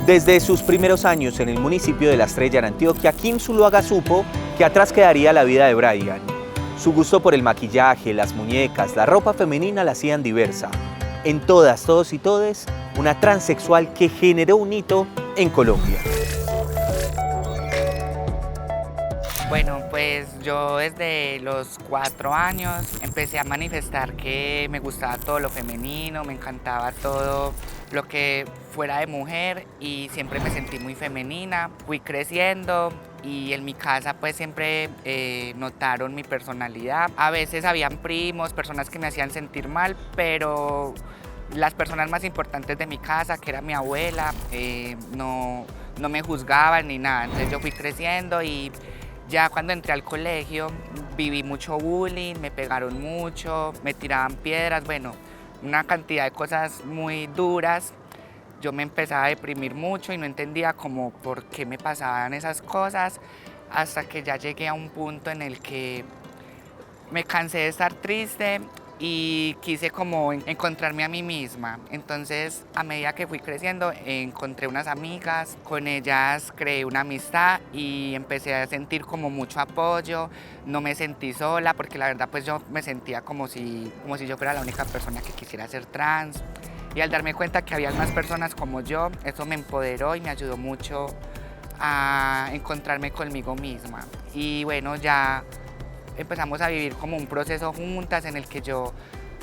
Desde sus primeros años en el municipio de La Estrella, en Antioquia, Kim Zuluaga supo que atrás quedaría la vida de Brian. Su gusto por el maquillaje, las muñecas, la ropa femenina la hacían diversa. En todas, todos y todes, una transexual que generó un hito en Colombia. Bueno, pues yo desde los 4 años empecé a manifestar que me gustaba todo lo femenino, me encantaba todo lo que fuera de mujer y siempre me sentí muy femenina. Fui creciendo y en mi casa pues siempre notaron mi personalidad. A veces habían primos, personas que me hacían sentir mal, pero las personas más importantes de mi casa, que era mi abuela, no me juzgaban ni nada. Entonces yo fui creciendo y ya cuando entré al colegio viví mucho bullying, me pegaron mucho, me tiraban piedras, bueno, una cantidad de cosas muy duras. Yo me empezaba a deprimir mucho y no entendía como por qué me pasaban esas cosas, hasta que ya llegué a un punto en el que me cansé de estar triste y quise como encontrarme a mí misma. Entonces, a medida que fui creciendo, encontré unas amigas, con ellas creé una amistad y empecé a sentir como mucho apoyo. No me sentí sola porque la verdad pues yo me sentía como si yo fuera la única persona que quisiera ser trans. Y al darme cuenta que había más personas como yo, eso me empoderó y me ayudó mucho a encontrarme conmigo misma. Y bueno, ya empezamos a vivir como un proceso juntas en el que yo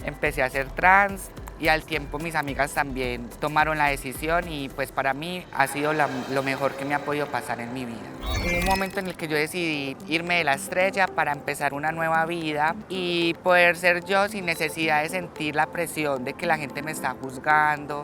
empecé a ser trans y al tiempo mis amigas también tomaron la decisión y pues para mí ha sido lo mejor que me ha podido pasar en mi vida. Hubo un momento en el que yo decidí irme de La Estrella para empezar una nueva vida y poder ser yo sin necesidad de sentir la presión de que la gente me está juzgando.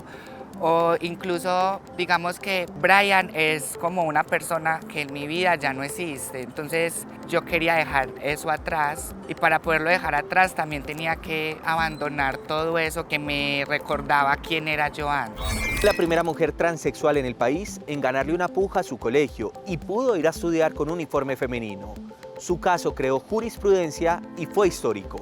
O incluso digamos que Brian es como una persona que en mi vida ya no existe. Entonces yo quería dejar eso atrás y para poderlo dejar atrás también tenía que abandonar todo eso que me recordaba quién era yo antes. La primera mujer transexual en el país en ganarle una puja a su colegio y pudo ir a estudiar con uniforme femenino. Su caso creó jurisprudencia y fue histórico.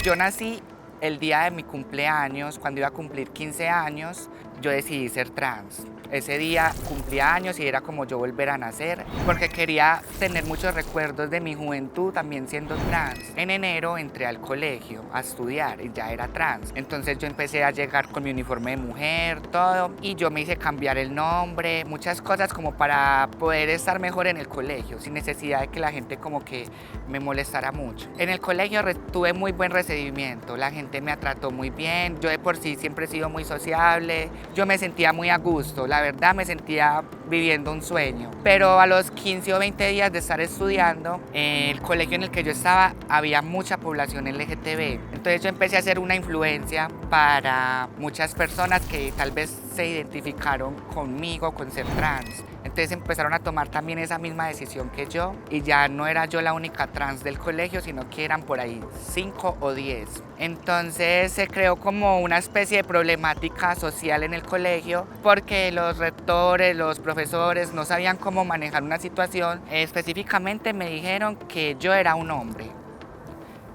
Yo nací el día de mi cumpleaños, cuando iba a cumplir 15 años, yo decidí ser trans. Ese día cumplía años y era como yo volver a nacer, porque quería tener muchos recuerdos de mi juventud también siendo trans. En enero entré al colegio a estudiar y ya era trans. Entonces yo empecé a llegar con mi uniforme de mujer, todo, y yo me hice cambiar el nombre, muchas cosas como para poder estar mejor en el colegio, sin necesidad de que la gente como que me molestara mucho. En el colegio tuve muy buen recibimiento, la gente me trató muy bien, yo de por sí siempre he sido muy sociable, yo me sentía muy a gusto, la verdad me sentía viviendo un sueño. Pero a los 15 o 20 días de estar estudiando, en el colegio en el que yo estaba había mucha población LGTB. Entonces yo empecé a ser una influencia para muchas personas que tal vez se identificaron conmigo, con ser trans. Entonces empezaron a tomar también esa misma decisión que yo y ya no era yo la única trans del colegio, sino que eran por ahí 5 o 10. Entonces se creó como una especie de problemática social en el colegio porque los rectores, los profesores no sabían cómo manejar una situación. Específicamente me dijeron que yo era un hombre,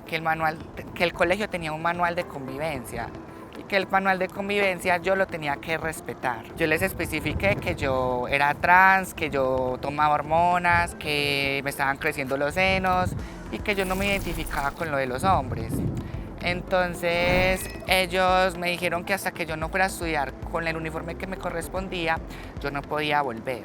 que el colegio tenía un manual de convivencia y que el manual de convivencia yo lo tenía que respetar. Yo les especifiqué que yo era trans, que yo tomaba hormonas, que me estaban creciendo los senos y que yo no me identificaba con lo de los hombres. Entonces ellos me dijeron que hasta que yo no fuera a estudiar con el uniforme que me correspondía, yo no podía volver.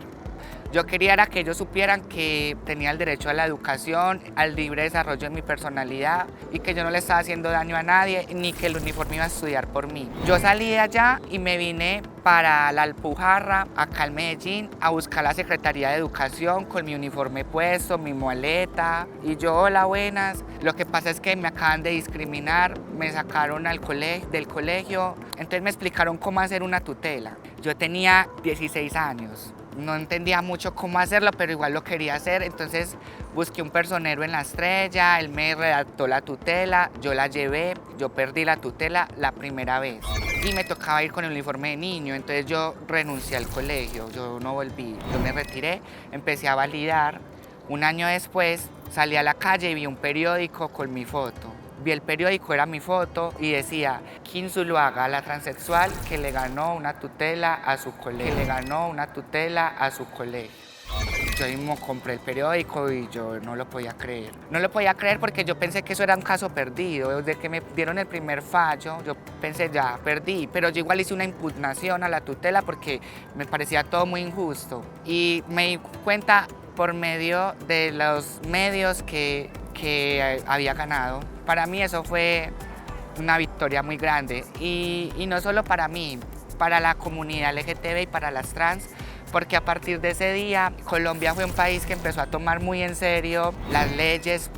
Yo quería era que ellos supieran que tenía el derecho a la educación, al libre desarrollo de mi personalidad y que yo no le estaba haciendo daño a nadie ni que el uniforme iba a estudiar por mí. Yo salí de allá y me vine para la Alpujarra, acá en Medellín, a buscar la Secretaría de Educación con mi uniforme puesto, mi maleta y yo, hola, buenas. Lo que pasa es que me acaban de discriminar, me sacaron del colegio, entonces me explicaron cómo hacer una tutela. Yo tenía 16 años. No entendía mucho cómo hacerlo, pero igual lo quería hacer. Entonces busqué un personero en La Estrella, él me redactó la tutela, yo la llevé, yo perdí la tutela la primera vez. Y me tocaba ir con el uniforme de niño, entonces yo renuncié al colegio, yo no volví, yo me retiré, empecé a validar. Un año después salí a la calle y vi un periódico con mi foto. vi el periódico, era mi foto y decía Kim Zuluaga, la transexual que le ganó una tutela a su colegio, Yo mismo compré el periódico y yo no lo podía creer. No lo podía creer porque yo pensé que eso era un caso perdido. Desde que me dieron el primer fallo, yo pensé ya, perdí. Pero yo igual hice una impugnación a la tutela porque me parecía todo muy injusto. Y me di cuenta por medio de los medios que había ganado. Para mí eso fue una victoria muy grande. Y no solo para mí, para la comunidad LGTB y para las trans, porque a partir de ese día Colombia fue un país que empezó a tomar muy en serio las leyes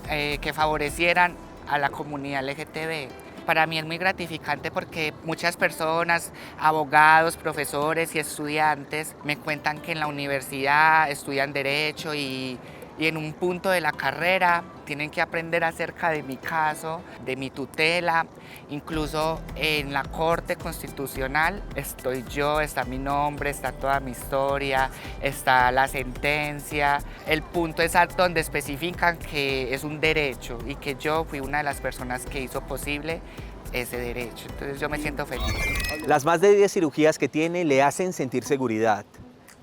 que favorecieran a la comunidad LGTB. Para mí es muy gratificante porque muchas personas, abogados, profesores y estudiantes me cuentan que en la universidad estudian Derecho y en un punto de la carrera tienen que aprender acerca de mi caso, de mi tutela. Incluso en la Corte Constitucional estoy yo, está mi nombre, está toda mi historia, está la sentencia. El punto exacto donde especifican que es un derecho y que yo fui una de las personas que hizo posible ese derecho. Entonces yo me siento feliz. Las más de 10 cirugías que tiene le hacen sentir seguridad.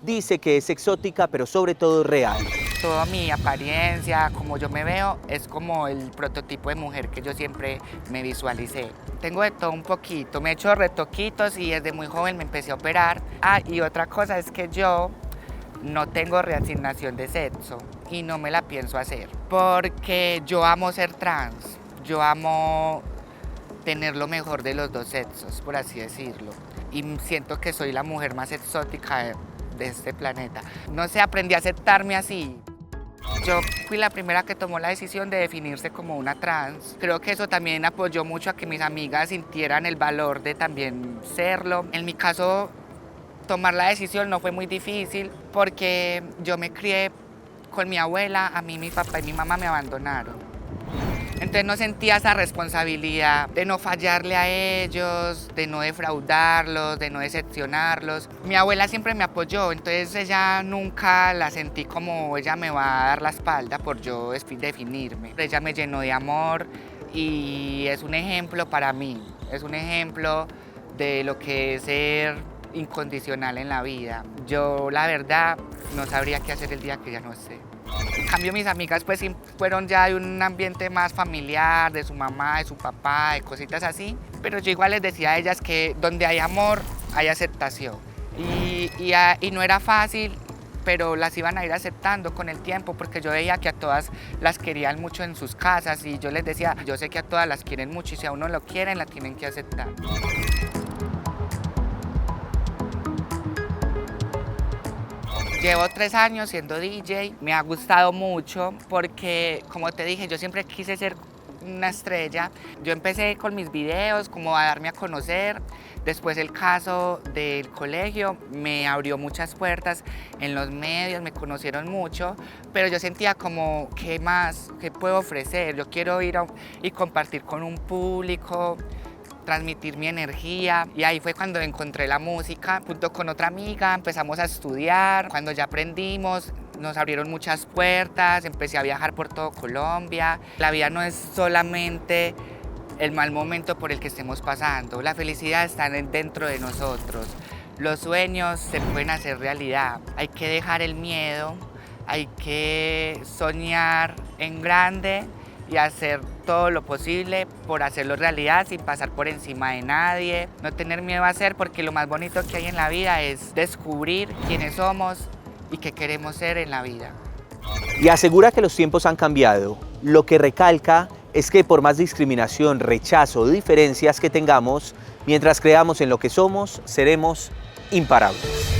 Dice que es exótica, pero sobre todo real. Toda mi apariencia, como yo me veo, es como el prototipo de mujer que yo siempre me visualicé. Tengo de todo un poquito, me he hecho retoquitos y desde muy joven me empecé a operar. Y otra cosa es que yo no tengo reasignación de sexo y no me la pienso hacer porque yo amo ser trans, yo amo tener lo mejor de los dos sexos, por así decirlo. Y siento que soy la mujer más exótica de este planeta. No sé, aprendí a aceptarme así. Yo fui la primera que tomó la decisión de definirse como una trans. Creo que eso también apoyó mucho a que mis amigas sintieran el valor de también serlo. En mi caso, tomar la decisión no fue muy difícil porque yo me crié con mi abuela, a mí mi papá y mi mamá me abandonaron. Entonces no sentía esa responsabilidad de no fallarle a ellos, de no defraudarlos, de no decepcionarlos. Mi abuela siempre me apoyó, entonces ella nunca la sentí como ella me va a dar la espalda por yo definirme. Ella me llenó de amor y es un ejemplo para mí, es un ejemplo de lo que es ser incondicional en la vida. Yo la verdad no sabría qué hacer el día que ya no esté. En cambio, mis amigas pues sí fueron ya de un ambiente más familiar, de su mamá, de su papá, de cositas así. Pero yo igual les decía a ellas que donde hay amor, hay aceptación. Y no era fácil, pero las iban a ir aceptando con el tiempo porque yo veía que a todas las querían mucho en sus casas y yo les decía, yo sé que a todas las quieren mucho y si a uno lo quieren, la tienen que aceptar. Llevo 3 años siendo DJ, me ha gustado mucho porque, como te dije, yo siempre quise ser una estrella. Yo empecé con mis videos, como a darme a conocer. Después el caso del colegio me abrió muchas puertas en los medios, me conocieron mucho, pero yo sentía como, ¿qué más? ¿Qué puedo ofrecer? Yo quiero ir y compartir con un público, transmitir mi energía y ahí fue cuando encontré la música. Junto con otra amiga empezamos a estudiar, cuando ya aprendimos nos abrieron muchas puertas, empecé a viajar por todo Colombia. La vida no es solamente el mal momento por el que estemos pasando, la felicidad está dentro de nosotros. Los sueños se pueden hacer realidad, hay que dejar el miedo, hay que soñar en grande y hacer todo lo posible por hacerlo realidad sin pasar por encima de nadie. No tener miedo a hacer porque lo más bonito que hay en la vida es descubrir quiénes somos y qué queremos ser en la vida. Y asegura que los tiempos han cambiado. Lo que recalca es que por más discriminación, rechazo o diferencias que tengamos, mientras creamos en lo que somos, seremos imparables.